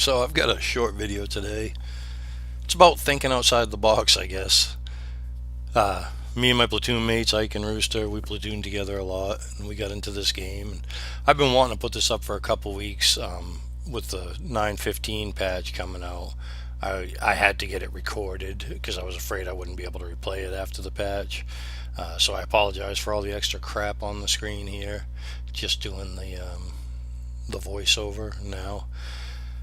So I've got a short video today. It's about thinking outside the box, I guess. Me and my platoon mates, Ike and Rooster, we platooned together a lot, and we got into this game. And I've been wanting to put this up for a couple weeks with the 9.15 patch coming out. I had to get it recorded because I was afraid I wouldn't be able to replay it after the patch. So I apologize for all the extra crap on the screen here. Just doing the voiceover now.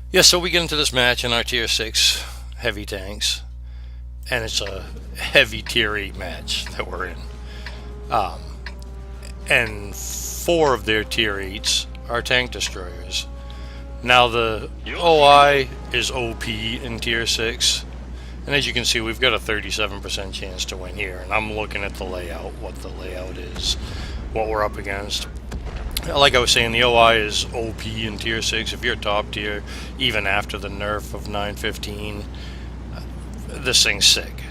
Yeah, so we get into this match in our tier 6 heavy tanks, and it's a heavy tier 8 match that we're in. And 4 of their tier 8s are tank destroyers. Now the OI is OP in tier 6, and as you can see we've got a 37% chance to win here, and I'm looking at the layout, what the layout is, what we're up against. Like I was saying, the OI is OP in tier 6. If you're top tier, even after the nerf of 9.15, this thing's sick.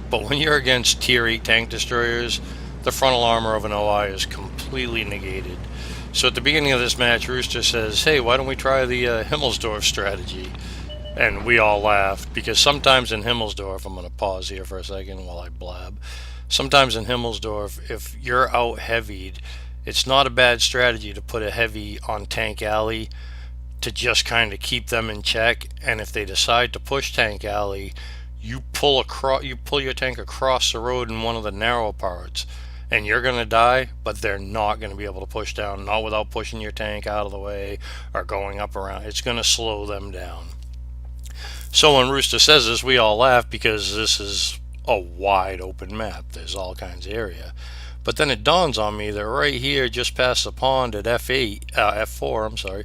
But when you're against tier 8 tank destroyers, the frontal armor of an OI is completely negated. So at the beginning of this match, Rooster says, hey, why don't we try the Himmelsdorf strategy? And we all laughed, because sometimes in Himmelsdorf, I'm going to pause here for a second while I blab. Sometimes in Himmelsdorf, if you're out heavied, it's not a bad strategy to put a heavy on tank alley to just kind of keep them in check, and if they decide to push tank alley, you pull your tank across the road in one of the narrow parts, and you're going to die, but they're not going to be able to push down, not without pushing your tank out of the way or going up around. It's going to slow them down. So when Rooster says this, we all laugh because this is a wide open map. There's all kinds of area. But then it dawns on me that right here, just past the pond at F4, I'm sorry,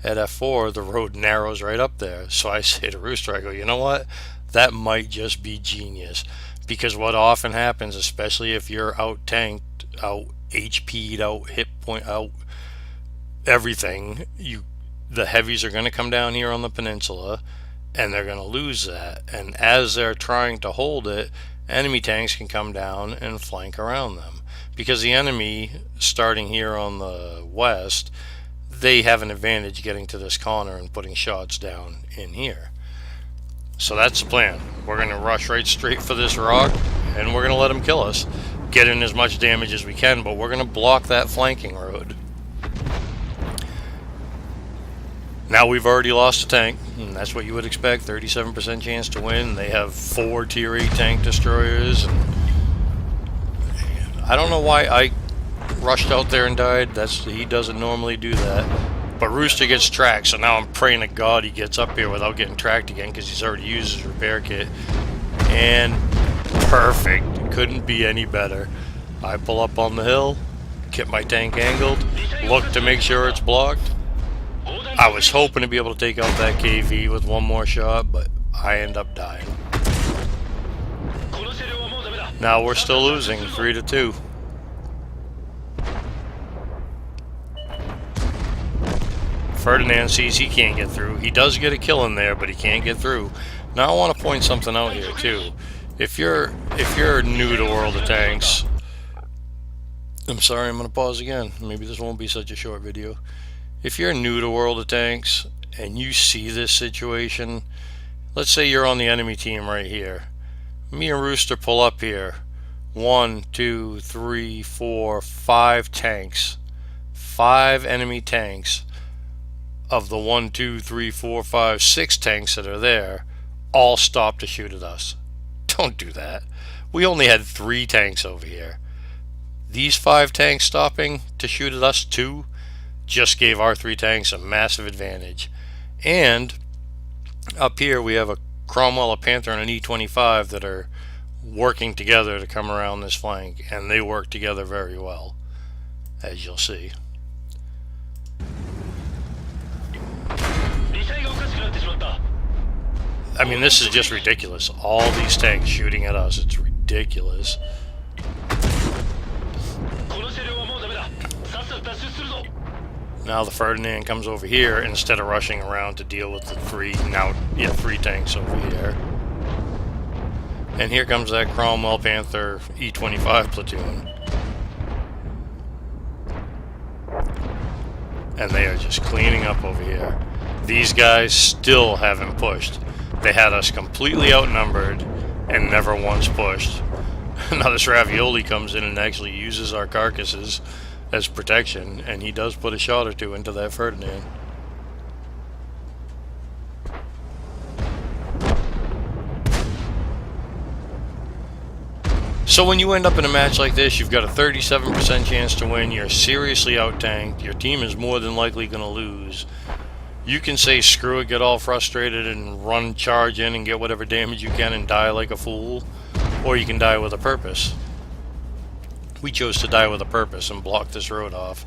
at F4, the road narrows right up there. So I say to Rooster, I go, you know what? That might just be genius. Because what often happens, especially if you're out tanked, out HP'd, out hit point, out everything, the heavies are going to come down here on the peninsula, and they're going to lose that. And as they're trying to hold it, enemy tanks can come down and flank around them. Because the enemy, starting here on the west, they have an advantage getting to this corner and putting shots down in here. So that's the plan. We're going to rush right straight for this rock, and we're going to let them kill us. Get in as much damage as we can, but we're going to block that flanking road. Now we've already lost a tank, and that's what you would expect, 37% chance to win. They have 4 tier 8 tank destroyers, and I don't know why Ike rushed out there and died. He doesn't normally do that. But Rooster gets tracked, so now I'm praying to God he gets up here without getting tracked again, because he's already used his repair kit. And perfect. Couldn't be any better. I pull up on the hill, get my tank angled, look to make sure it's blocked. I was hoping to be able to take out that KV with one more shot, but I end up dying. Now we're still losing 3-2. Ferdinand sees he can't get through. He does get a kill in there, but he can't get through. Now I want to point something out here too. If you're new to World of Tanks, I'm sorry, I'm going to pause again. Maybe this won't be such a short video. If you're new to World of Tanks and you see this situation, let's say you're on the enemy team right here. Me and Rooster pull up here. 1, 2, 3, 4, 5 tanks. 5 enemy tanks. Of the 1, 2, 3, 4, 5, 6 tanks that are there, all stop to shoot at us. Don't do that. We only had 3 tanks over here. These 5 tanks stopping to shoot at us too just gave our 3 tanks a massive advantage. And up here we have a Cromwell, a Panther, and an E25 that are working together to come around this flank, and they work together very well, as you'll see. I mean, this is just ridiculous. All these tanks shooting at us, it's ridiculous. Now the Ferdinand comes over here instead of rushing around to deal with the 3 tanks over here. And here comes that Cromwell Panther E25 platoon. And they are just cleaning up over here. These guys still haven't pushed. They had us completely outnumbered and never once pushed. Now this ravioli comes in and actually uses our carcasses as protection, and he does put a shot or two into that Ferdinand. So when you end up in a match like this, you've got a 37% chance to win, you're seriously out-tanked, your team is more than likely going to lose. You can say screw it, get all frustrated and run charge in and get whatever damage you can and die like a fool, or you can die with a purpose. We chose to die with a purpose and block this road off,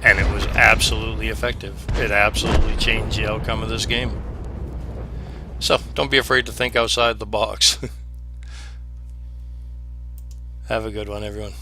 and it was absolutely effective. It absolutely changed the outcome of this game. So don't be afraid to think outside the box. Have a good one, everyone.